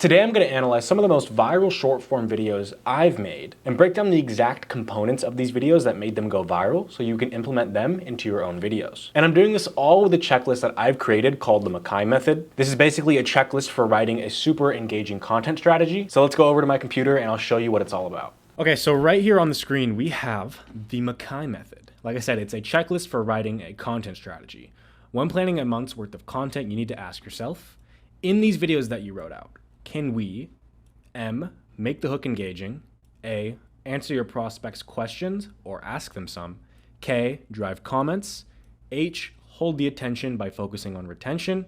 Today I'm going to analyze some of the most viral short form videos I've made and break down the exact components of these videos that made them go viral so you can implement them into your own videos. And I'm doing this all with a checklist that I've created called the Makai Method. This is basically a checklist for writing a super engaging content strategy. So let's go over to my computer and I'll show you what it's all about. Okay, so right here on the screen we have the Makai Method. Like I said, it's a checklist for writing a content strategy. When planning a month's worth of content, you need to ask yourself, in these videos that you wrote out, can we, M, make the hook engaging, A, answer your prospects' questions or ask them some, K, drive comments, H, hold the attention by focusing on retention,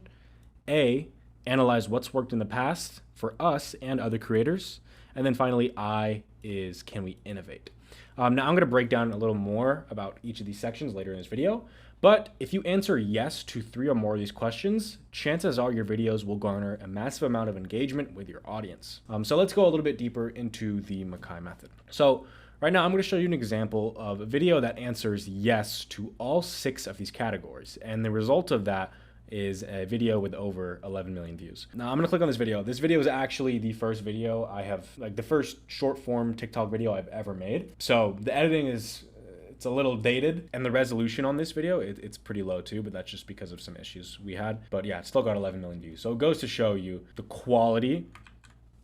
A, analyze what's worked in the past for us and other creators, and then finally I is, can we innovate? Now I'm going to break down a little more about each of these sections later in this video, but if you answer yes to 3 or more of these questions, chances are your videos will garner a massive amount of engagement with your audience. So let's go a little bit deeper into the Makai Method. So right now I'm going to show you an example of a video that answers yes to all 6 of these categories, and the result of that is a video with over 11 million views. Now I'm gonna click on this video. This video is actually the first video I have, like the first short form TikTok video I've ever made. So the editing is, it's a little dated, and the resolution on this video, it's pretty low too, but that's just because of some issues we had. But yeah, it's still got 11 million views. So it goes to show you the quality,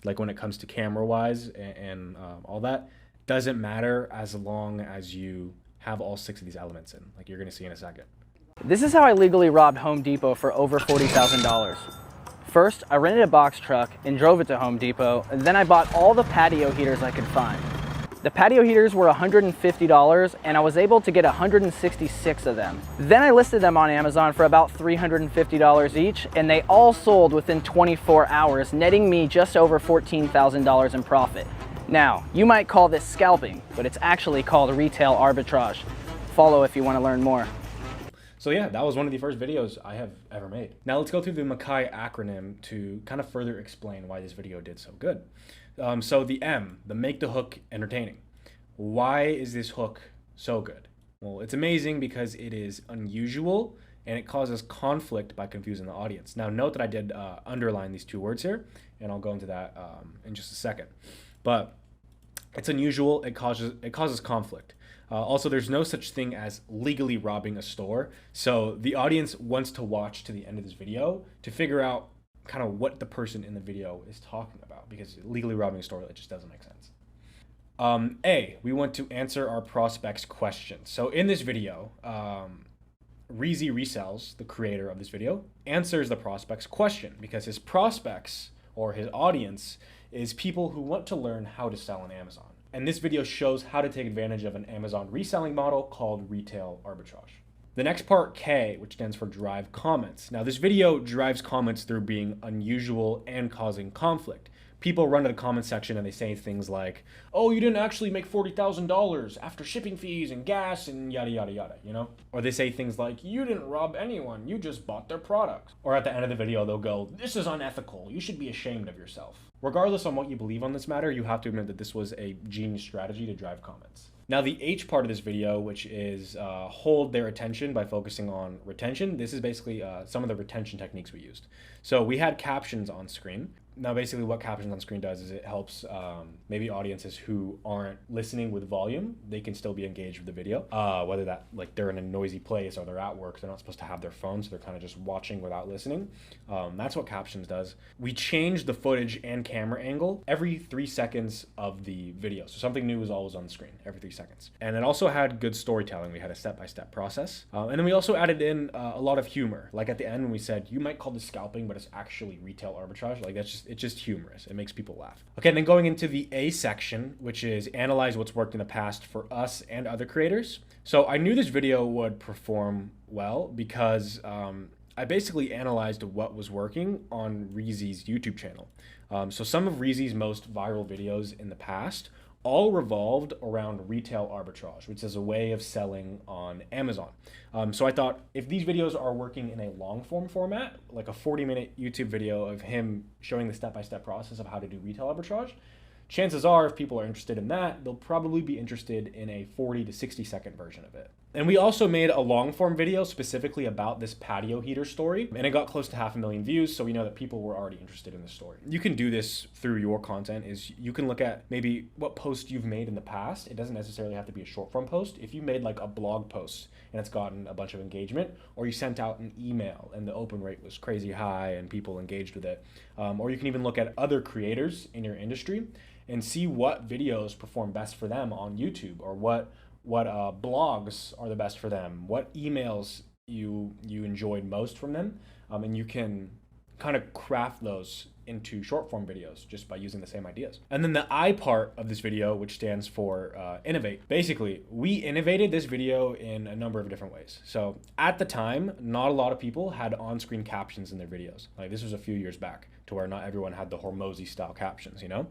like when it comes to camera wise and all that, doesn't matter as long as you have all 6 of these elements in, like you're gonna see in a second. This is how I legally robbed Home Depot for over $40,000. First, I rented a box truck and drove it to Home Depot, and then I bought all the patio heaters I could find. The patio heaters were $150, and I was able to get 166 of them. Then I listed them on Amazon for about $350 each, and they all sold within 24 hours, netting me just over $14,000 in profit. Now, you might call this scalping, but it's actually called retail arbitrage. Follow if you want to learn more. So yeah, that was one of the first videos I have ever made. Now let's go through the Makai acronym to kind of further explain why this video did so good. So the M, the make the hook entertaining. Why is this hook so good? Well, it's amazing because it is unusual and it causes conflict by confusing the audience. Now note that I did underline these 2 words here, and I'll go into that in just a second. But it's unusual, it causes conflict. Also, there's no such thing as legally robbing a store. So the audience wants to watch to the end of this video to figure out kind of what the person in the video is talking about, because legally robbing a store, that just doesn't make sense. A, we want to answer our prospects' questions. So in this video, Reezy Resells, the creator of this video, answers the prospect's question because his prospects or his audience is people who want to learn how to sell on Amazon. And this video shows how to take advantage of an Amazon reselling model called retail arbitrage. The next part, K, which stands for drive comments. Now this video drives comments through being unusual and causing conflict. People run to the comment section and they say things like, oh, you didn't actually make $40,000 after shipping fees and gas and yada, yada, yada, you know? Or they say things like, you didn't rob anyone, you just bought their product. Or at the end of the video, they'll go, this is unethical, you should be ashamed of yourself. Regardless on what you believe on this matter, you have to admit that this was a genius strategy to drive comments. Now the H part of this video, which is hold their attention by focusing on retention. This is basically some of the retention techniques we used. So we had captions on screen. Now basically what captions on screen does is it helps maybe audiences who aren't listening with volume, they can still be engaged with the video, whether that like they're in a noisy place or they're at work, they're not supposed to have their phone, so they're kind of just watching without listening. That's what captions does. We changed the footage and camera angle every 3 seconds of the video. So something new is always on the screen every 3 seconds. And it also had good storytelling. We had a step-by-step process. And then we also added in a lot of humor. Like at the end when we said, you might call this scalping, but it's actually retail arbitrage. Like it's just humorous. It makes people laugh. Okay, and then going into the A section, which is analyze what's worked in the past for us and other creators. So I knew this video would perform well because I basically analyzed what was working on Reezy's YouTube channel. So some of Reezy's most viral videos in the past all revolved around retail arbitrage, which is a way of selling on Amazon. So I thought if these videos are working in a long form format, like a 40-minute YouTube video of him showing the step-by-step process of how to do retail arbitrage, chances are if people are interested in that, they'll probably be interested in a 40 to 60 second version of it. And we also made a long form video specifically about this patio heater story, and it got close to 500,000 views, so we know that people were already interested in this story. You can do this through your content, is you can look at maybe what post you've made in the past. It doesn't necessarily have to be a short form post. If you made like a blog post and it's gotten a bunch of engagement, or you sent out an email and the open rate was crazy high and people engaged with it, or you can even look at other creators in your industry and see what videos perform best for them on YouTube, or what blogs are the best for them, what emails you enjoyed most from them, and you can kind of craft those into short form videos just by using the same ideas. And then the I part of this video, which stands for innovate. Basically, we innovated this video in a number of different ways. So at the time, not a lot of people had on-screen captions in their videos. Like, this was a few years back, to where not everyone had the Hormozy style captions, you know?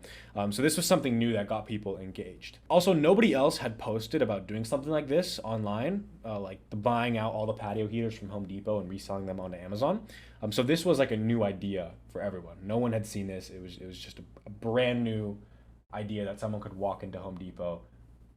So this was something new that got people engaged. Also, nobody else had posted about doing something like this online, like the buying out all the patio heaters from Home Depot and reselling them onto Amazon. So this was like a new idea for everyone. No one had seen this. It was just a brand new idea that someone could walk into Home Depot,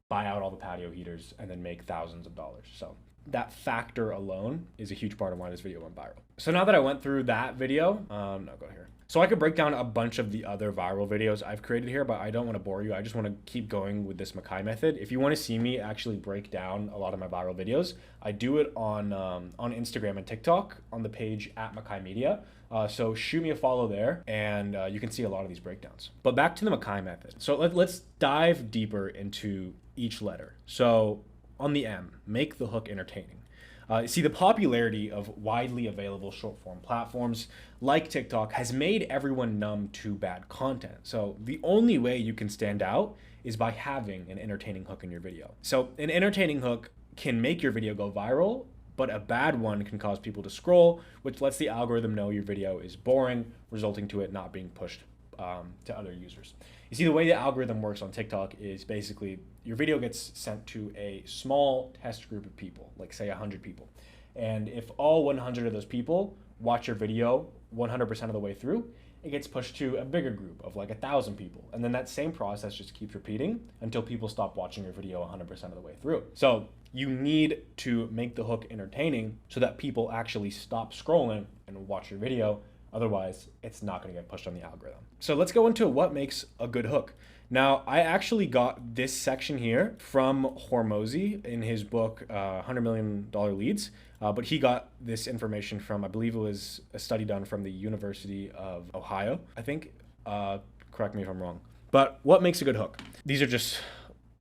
buy out all the patio heaters, and then make thousands of dollars. So that factor alone is a huge part of why this video went viral. So now that I went through that video, no, go here. So I could break down a bunch of the other viral videos I've created here, but I don't want to bore you. I just want to keep going with this Makai method. If you want to see me actually break down a lot of my viral videos, I do it on Instagram and TikTok on the page @MakaiMedia. So shoot me a follow there, and you can see a lot of these breakdowns. But back to the Makai method. So let's dive deeper into each letter. So on the M, make the hook entertaining. See, the popularity of widely available short form platforms like TikTok has made everyone numb to bad content. So the only way you can stand out is by having an entertaining hook in your video. So an entertaining hook can make your video go viral, but a bad one can cause people to scroll, which lets the algorithm know your video is boring, resulting to it not being pushed to other users. You see, the way the algorithm works on TikTok is basically your video gets sent to a small test group of people, like say 100 people. And if all 100 of those people watch your video 100% of the way through, it gets pushed to a bigger group of like 1,000 people. And then that same process just keeps repeating until people stop watching your video 100% of the way through. So you need to make the hook entertaining so that people actually stop scrolling and watch your video. Otherwise, it's not going to get pushed on the algorithm. So let's go into what makes a good hook. Now, I actually got this section here from Hormozy in his book, $100 Million Leads. But he got this information from, I believe it was a study done from the University of Ohio, I think. Correct me if I'm wrong. But what makes a good hook? These are just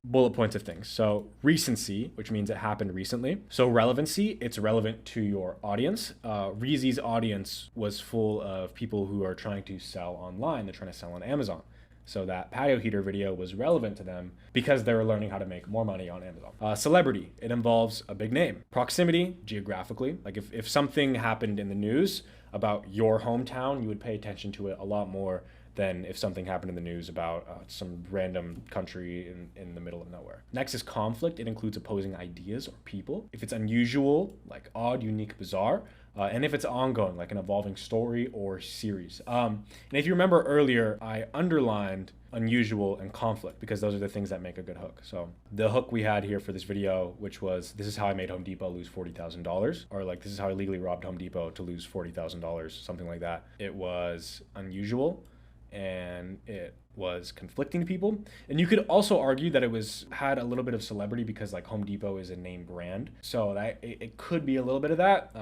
bullet points of things. So recency, which means it happened recently. So relevancy, it's relevant to your audience. Reezy's audience was full of people who are trying to sell online. They're trying to sell on Amazon. So that patio heater video was relevant to them because they were learning how to make more money on Amazon. Celebrity, it involves a big name. Proximity, geographically, like if something happened in the news about your hometown, you would pay attention to it a lot more than if something happened in the news about some random country in the middle of nowhere. Next is conflict. It includes opposing ideas or people. If it's unusual, like odd, unique, bizarre, and if it's ongoing, like an evolving story or series. And if you remember earlier, I underlined unusual and conflict because those are the things that make a good hook. So the hook we had here for this video, which was, this is how I made Home Depot lose $40,000, or like, this is how I legally robbed Home Depot to lose $40,000, something like that. It was unusual, and it was conflicting to people. And you could also argue that it had a little bit of celebrity because like Home Depot is a name brand. So that it could be a little bit of that.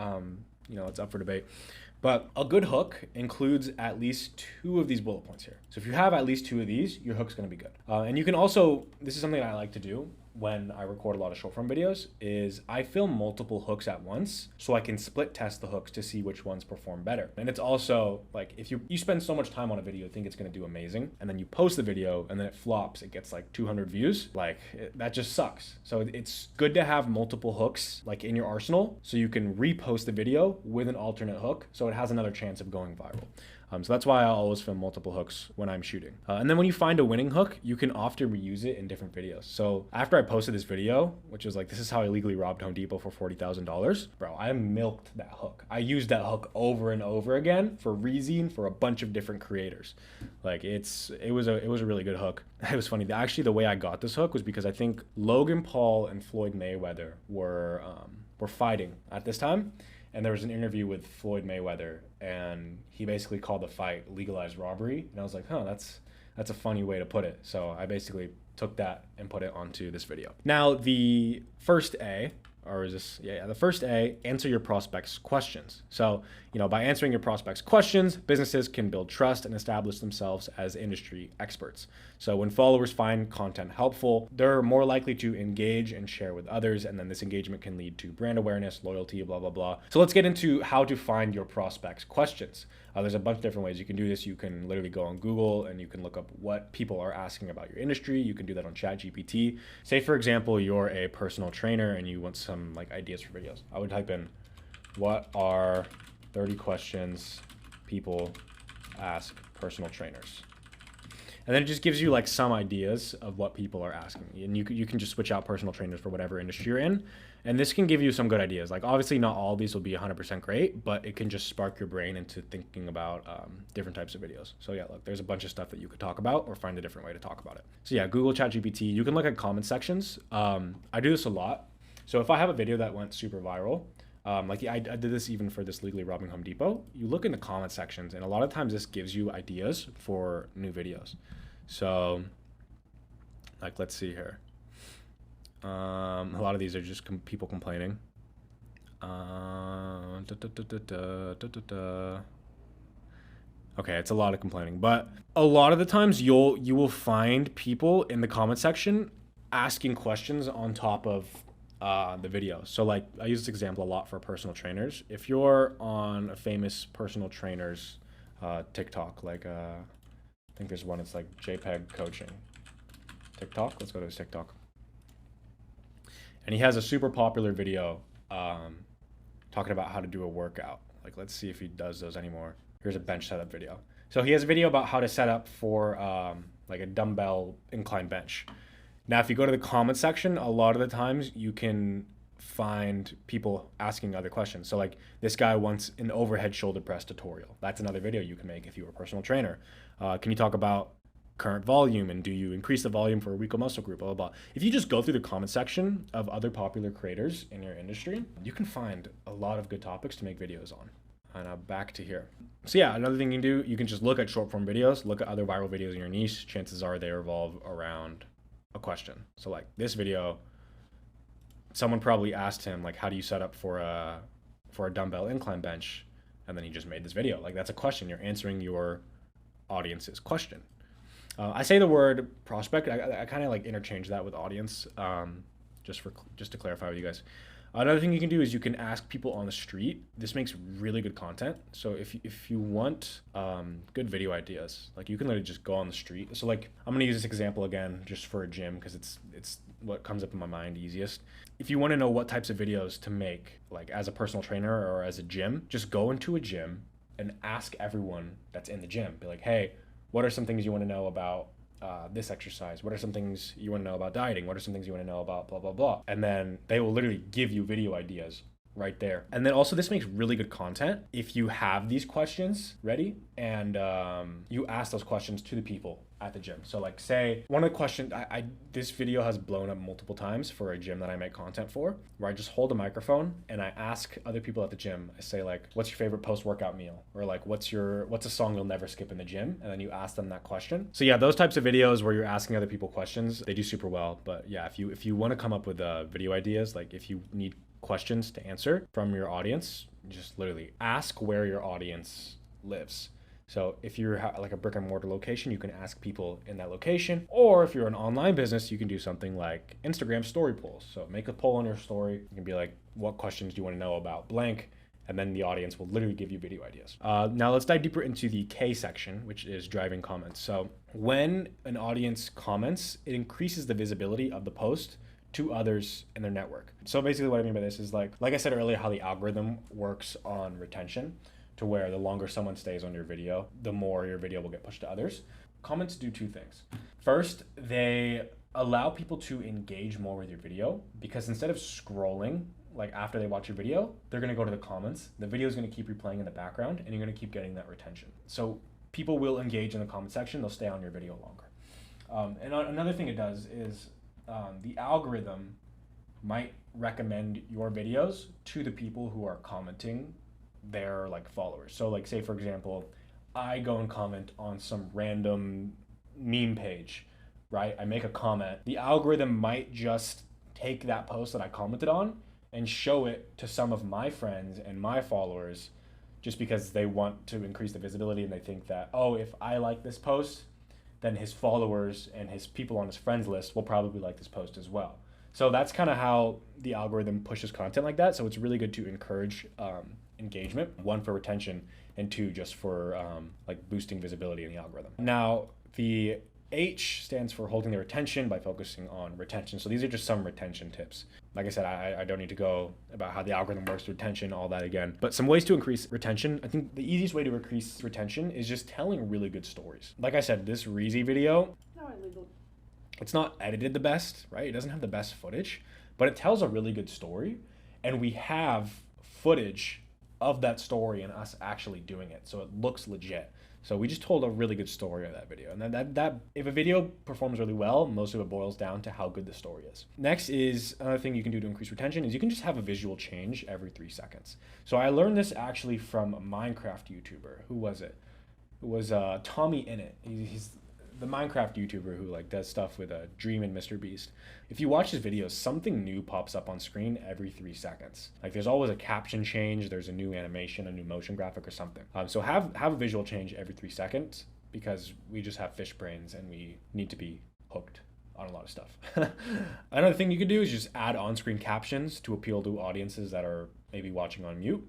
You know, it's up for debate. But a good hook includes at least 2 of these bullet points here. So if you have at least 2 of these, your hook's gonna be good. And you can also, this is something I like to do when I record a lot of short form videos, is I film multiple hooks at once so I can split test the hooks to see which ones perform better. And it's also like, if you spend so much time on a video, think it's gonna do amazing, and then you post the video and then it flops, it gets like 200 views, like that just sucks. So it's good to have multiple hooks like in your arsenal so you can repost the video with an alternate hook so it has another chance of going viral. So that's why I always film multiple hooks when I'm shooting. And then when you find a winning hook, you can often reuse it in different videos. So after I posted this video, which was like, this is how I legally robbed Home Depot for $40,000, bro, I milked that hook. I used that hook over and over again for Reezine for a bunch of different creators. Like it was a really good hook. It was funny. Actually, the way I got this hook was because I think Logan Paul and Floyd Mayweather were fighting at this time. And there was an interview with Floyd Mayweather, and he basically called the fight legalized robbery. And I was like, that's a funny way to put it. So I basically took that and put it onto this video. Now, the first A, or is this, the first A, answer your prospects' questions. So, by answering your prospects' questions, businesses can build trust and establish themselves as industry experts. So when followers find content helpful, they're more likely to engage and share with others, and then this engagement can lead to brand awareness, loyalty, blah, blah, blah. So let's get into how to find your prospects' questions. There's a bunch of different ways you can do this. You can literally go on Google and you can look up what people are asking about your industry. You can do that on ChatGPT. Say, for example, you're a personal trainer and you want some ideas for videos. I would type in, what are 30 questions people ask personal trainers? And then it just gives you some ideas of what people are asking. And you can just switch out personal trainers for whatever industry you're in. And this can give you some good ideas. Obviously not all of these will be 100% great, but it can just spark your brain into thinking about different types of videos. So yeah, look, there's a bunch of stuff that you could talk about or find a different way to talk about it. So yeah, Google ChatGPT, you can look at comment sections. I do this a lot. So if I have a video that went super viral, I did this even for this legally robbing Home Depot, you look in the comment sections, and a lot of times this gives you ideas for new videos. So let's see here. A lot of these are just people complaining. Okay, it's a lot of complaining, but a lot of the times you will find people in the comment section asking questions on top of the video. So I use this example a lot for personal trainers. If you're on a famous personal trainer's TikTok, I think there's one, it's JPEG coaching TikTok. Let's go to his TikTok. And he has a super popular video talking about how to do a workout. Let's see if he does those anymore. Here's a bench setup video. So he has a video about how to set up for a dumbbell incline bench. Now, if you go to the comment section, a lot of the times you can find people asking other questions. So this guy wants an overhead shoulder press tutorial. That's another video you can make if you're a personal trainer. Can you talk about current volume, and do you increase the volume for a weaker muscle group, blah, blah, blah. If you just go through the comment section of other popular creators in your industry, you can find a lot of good topics to make videos on. And back to here. So yeah, another thing you can do, you can just look at short form videos, look at other viral videos in your niche. Chances are they revolve around a question. So this video, someone probably asked him how do you set up for a dumbbell incline bench, and then he just made this video. That's a question. You're answering your audience's question. I say the word prospect. I kind of interchange that with audience, just to clarify with you guys. Another thing you can do is you can ask people on the street. This makes really good content. So if you want good video ideas, you can literally just go on the street. So I'm gonna use this example again just for a gym because it's what comes up in my mind easiest. If you want to know what types of videos to make, as a personal trainer or as a gym, just go into a gym and ask everyone that's in the gym. Be like, hey, what are some things you want to know about this exercise? What are some things you want to know about dieting? What are some things you want to know about blah, blah, blah? And then they will literally give you video ideas right there. And then also this makes really good content if you have these questions ready and you ask those questions to the people at the gym. So say one of the questions, this video has blown up multiple times for a gym that I make content for, where I just hold a microphone and I ask other people at the gym. I say what's your favorite post-workout meal? Or what's a song you'll never skip in the gym? And then you ask them that question. So yeah, those types of videos where you're asking other people questions, they do super well. But yeah, if you want to come up with video ideas, if you need questions to answer from your audience, just literally ask where your audience lives. So if you're a brick and mortar location, you can ask people in that location. Or if you're an online business, you can do something like Instagram story polls. So make a poll on your story. You can be what questions do you want to know about blank? And then the audience will literally give you video ideas. Now let's dive deeper into the K section, which is driving comments. So when an audience comments, it increases the visibility of the post to others in their network. So basically what I mean by this is like I said earlier, how the algorithm works on retention. to where the longer someone stays on your video, the more your video will get pushed to others. Comments do two things. First, they allow people to engage more with your video, because instead of scrolling like after they watch your video, they're going to go to the comments. The video is going to keep replaying in the background, and you're going to keep getting that retention. So people will engage in the comment section. They'll stay on your video longer. And another thing it does is the algorithm might recommend your videos to the people who are commenting their like followers. So like, say for example, I go and comment on some random meme page, right? I make a comment. The algorithm might just take that post that I commented on and show it to some of my friends and my followers, just because they want to increase the visibility, and they think that, oh, if I like this post, then his followers and his people on his friends list will probably like this post as well. So that's kind of how the algorithm pushes content like that. So it's really good to encourage engagement, one for retention, and two just for like boosting visibility in the algorithm. Now, the H stands for holding their attention by focusing on retention. So these are just some retention tips. Like I said, I don't need to go about how the algorithm works, retention, all that again. But some ways to increase retention. I think the easiest way to increase retention is just telling really good stories. Like I said, this Reezy video, it's not edited the best, right? It doesn't have the best footage, but it tells a really good story. And we have footage of that story and us actually doing it. So it looks legit. So we just told a really good story of that video. And that if a video performs really well, most of it boils down to how good the story is. Next is another thing you can do to increase retention is you can just have a visual change every 3 seconds. So I learned this actually from a Minecraft YouTuber. Who was it? It was Tommy Innit. He's the Minecraft YouTuber who like does stuff with Dream and Mr. Beast. If you watch his videos, something new pops up on screen every 3 seconds. Like there's always a caption change, there's a new animation, a new motion graphic or something. So have a visual change every 3 seconds, because we just have fish brains and we need to be hooked on a lot of stuff. Another thing you could do is just add on-screen captions to appeal to audiences that are maybe watching on mute.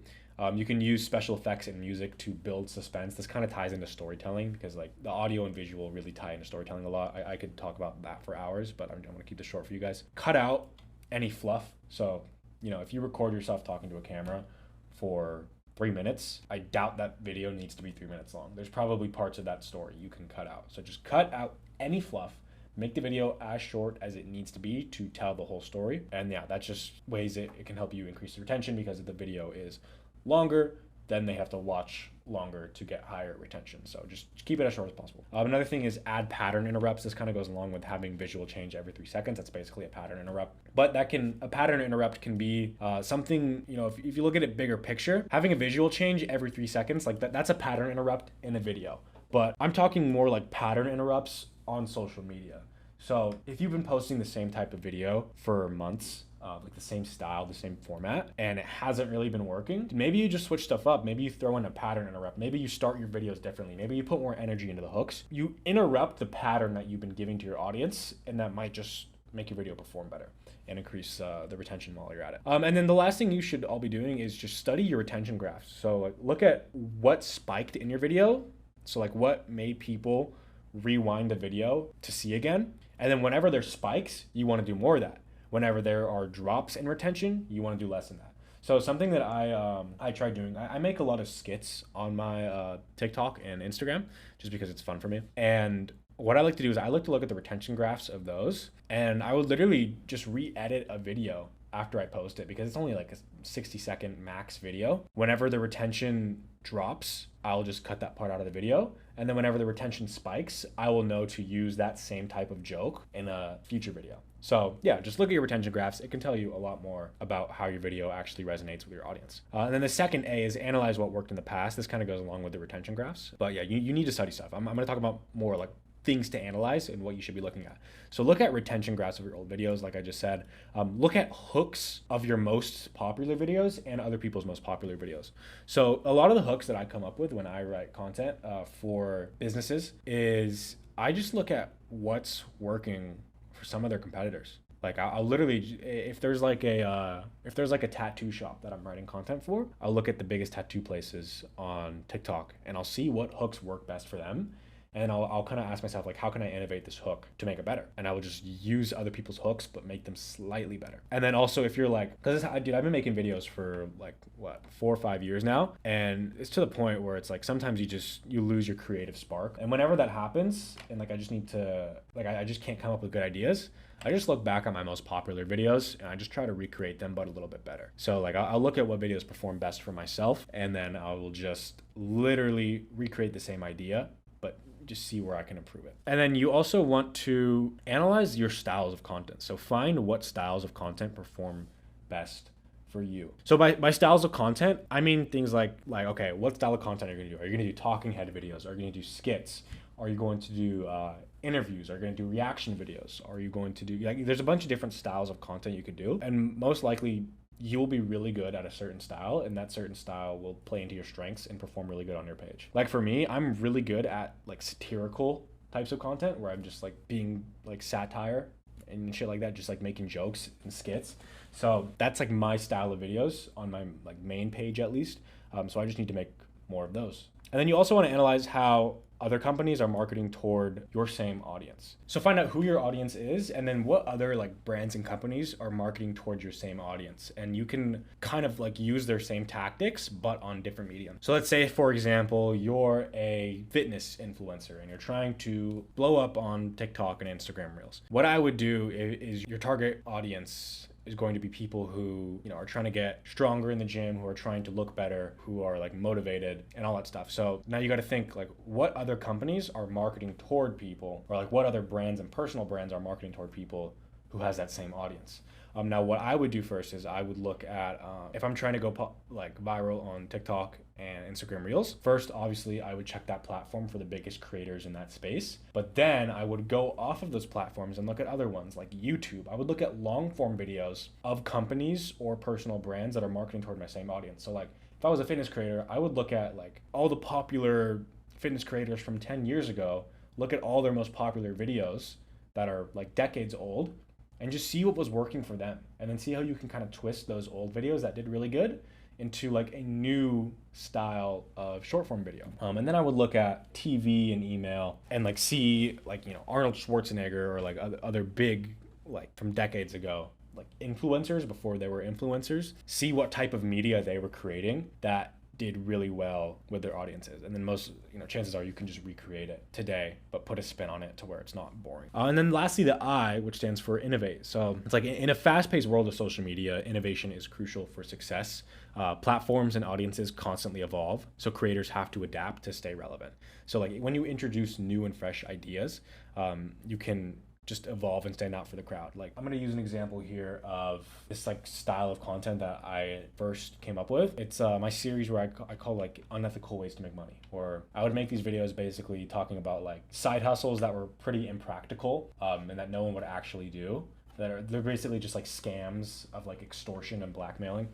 You can use special effects and music to build suspense. This kind of ties into storytelling, because like the audio and visual really tie into storytelling a lot. I could talk about that for hours, but I'm going to keep this short for you guys. Cut out any fluff. So, if you record yourself talking to a camera for 3 minutes, I doubt that video needs to be 3 minutes long. There's probably parts of that story you can cut out. So just cut out any fluff. Make the video as short as it needs to be to tell the whole story. And yeah, that's just ways it can help you increase the retention, because if the video is longer, then they have to watch longer to get higher retention. So just keep it as short as possible. Another thing is add pattern interrupts. This kind of goes along with having visual change every 3 seconds. That's basically a pattern interrupt. But a pattern interrupt can be something, if you look at it bigger picture, having a visual change every 3 seconds, like that's a pattern interrupt in a video. But I'm talking more like pattern interrupts on social media. So if you've been posting the same type of video for months, like the same style, the same format, and it hasn't really been working, maybe you just switch stuff up. Maybe you throw in a pattern interrupt. Maybe you start your videos differently. Maybe you put more energy into the hooks. You interrupt the pattern that you've been giving to your audience, and that might just make your video perform better and increase the retention while you're at it. And then the last thing you should all be doing is just study your retention graphs. So like, look at what spiked in your video. So like what made people rewind the video to see again. And then whenever there's spikes, you want to do more of that. Whenever there are drops in retention, you want to do less than that. So something that I tried doing, I make a lot of skits on my TikTok and Instagram, just because it's fun for me. And what I like to do is I like to look at the retention graphs of those, and I would literally just re-edit a video after I post it, because it's only like a 60-second max video. Whenever the retention drops, I'll just cut that part out of the video. And then whenever the retention spikes, I will know to use that same type of joke in a future video. So yeah, just look at your retention graphs. It can tell you a lot more about how your video actually resonates with your audience. And then the second A is analyze what worked in the past. This kind of goes along with the retention graphs. But yeah, you need to study stuff. I'm going to talk about more like things to analyze and what you should be looking at. So look at retention graphs of your old videos, like I just said. Look at hooks of your most popular videos and other people's most popular videos. So a lot of the hooks that I come up with when I write content for businesses is I just look at what's working for some of their competitors. Like I'll literally, if there's like a tattoo shop that I'm writing content for, I'll look at the biggest tattoo places on TikTok and I'll see what hooks work best for them. And I'll kind of ask myself, like, how can I innovate this hook to make it better? And I will just use other people's hooks, but make them slightly better. And then also if you're like, because dude, I've been making videos for like, what, 4 or 5 years now. And it's to the point where it's like, sometimes you lose your creative spark. And whenever that happens, and like, I just need to, like, I just can't come up with good ideas, I just look back on my most popular videos and I just try to recreate them, but a little bit better. So like, I'll look at what videos perform best for myself, and then I will just literally recreate the same idea, but just see where I can improve it. And then you also want to analyze your styles of content. So find what styles of content perform best for you. So by styles of content, I mean things like, okay, what style of content are you gonna do? Are you gonna do talking head videos? Are you gonna do skits? Are you going to do interviews? Are you going to do reaction videos? Are you going to do, like, there's a bunch of different styles of content you could do. And most likely you'll be really good at a certain style, and that certain style will play into your strengths and perform really good on your page. Like for me, I'm really good at like satirical types of content where I'm just like being like satire and shit like that, just like making jokes and skits. So that's like my style of videos on my like main page at least. So I just need to make more of those. And then you also want to analyze how other companies are marketing toward your same audience. So find out who your audience is, and then what other like brands and companies are marketing towards your same audience. And you can kind of like use their same tactics, but on different mediums. So let's say, for example, you're a fitness influencer and you're trying to blow up on TikTok and Instagram Reels. What I would do is your target audience is going to be people who, you know, are trying to get stronger in the gym, who are trying to look better, who are like motivated and all that stuff. So now you got to think like, what other companies are marketing toward people, or like what other brands and personal brands are marketing toward people who has that same audience. Now what I would do first is I would look at, if I'm trying to go like viral on TikTok and Instagram Reels, first, obviously I would check that platform for the biggest creators in that space. But then I would go off of those platforms and look at other ones like YouTube. I would look at long form videos of companies or personal brands that are marketing toward my same audience. So like if I was a fitness creator, I would look at like all the popular fitness creators from 10 years ago, look at all their most popular videos that are like decades old, and just see what was working for them, and then see how you can kind of twist those old videos that did really good into like a new style of short form video. And then I would look at TV and email and like see like, you know, Arnold Schwarzenegger or like other big, like from decades ago, like influencers before they were influencers, see what type of media they were creating that did really well with their audiences. And then most, you know, chances are you can just recreate it today, but put a spin on it to where it's not boring. And then lastly, the I, which stands for innovate. So it's like in a fast-paced world of social media, innovation is crucial for success. Platforms and audiences constantly evolve, so creators have to adapt to stay relevant. So like when you introduce new and fresh ideas, you can just evolve and stand out for the crowd. Like I'm gonna use an example here of this like style of content that I first came up with. It's my series where I call like unethical ways to make money, or I would make these videos basically talking about like side hustles that were pretty impractical and that no one would actually do. They're basically just like scams of like extortion and blackmailing,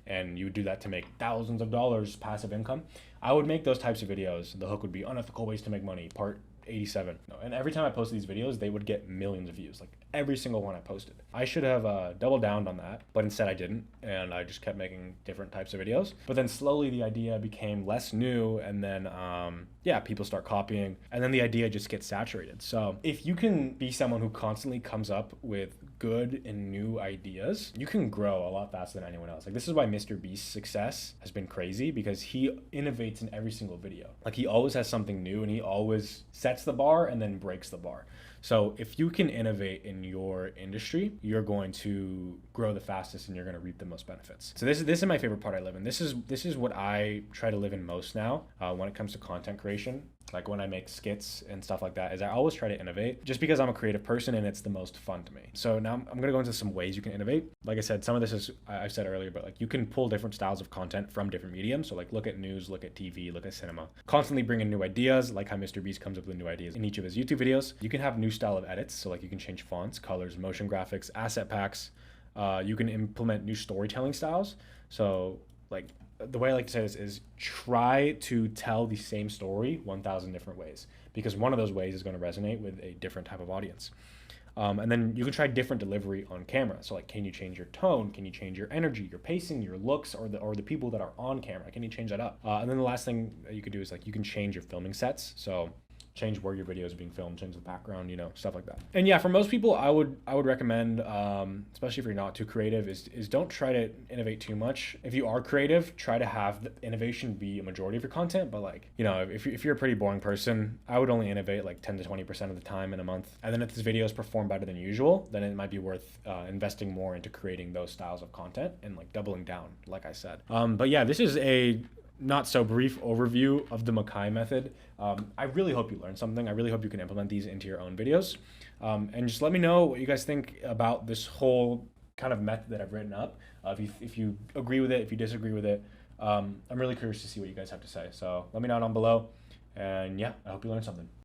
and you would do that to make thousands of dollars passive income. I would make those types of videos. The hook would be unethical ways to make money, part 87. And every time I posted these videos, they would get millions of views, like every single one I posted. I should have doubled down on that, but instead I didn't, and I just kept making different types of videos. But then slowly the idea became less new, and then people start copying, and then the idea just gets saturated. So if you can be someone who constantly comes up with good and new ideas, you can grow a lot faster than anyone else. Like this is why Mr. Beast's success has been crazy, because he innovates in every single video. Like he always has something new, and he always sets the bar and then breaks the bar. So if you can innovate in your industry, you're going to grow the fastest and you're going to reap the most benefits. So this is my favorite part I live in. This is what I try to live in most now when it comes to content creation. Like when I make skits and stuff like that, is I always try to innovate just because I'm a creative person and it's the most fun to me. So now I'm going to go into some ways you can innovate. Like I said, some of this is, I've said earlier, but like you can pull different styles of content from different mediums. So like look at news, look at TV, look at cinema. Constantly bring in new ideas, like how Mr. Beast comes up with new ideas in each of his YouTube videos. You can have new style of edits. So like you can change fonts, colors, motion graphics, asset packs. You can implement new storytelling styles. So like, the way I like to say this is try to tell the same story 1,000 different ways, because one of those ways is going to resonate with a different type of audience. And then you can try different delivery on camera. So like, can you change your tone? Can you change your energy, your pacing, your looks, or the people that are on camera? Can you change that up? And then the last thing that you could do is like, you can change your filming sets. So change where your video is being filmed, change the background, stuff like that. And yeah, for most people, I would recommend, especially if you're not too creative, is don't try to innovate too much. If you are creative, try to have the innovation be a majority of your content. But like, if you're a pretty boring person, I would only innovate like 10 to 20% of the time in a month. And then if this video is performed better than usual, then it might be worth investing more into creating those styles of content and like doubling down, like I said. But yeah, this is a not so brief overview of the Makai method. I really hope you learned something. I really hope you can implement these into your own videos. And just let me know what you guys think about this whole kind of method that I've written up. If you agree with it, if you disagree with it, I'm really curious to see what you guys have to say. So let me know down below. And yeah, I hope you learned something.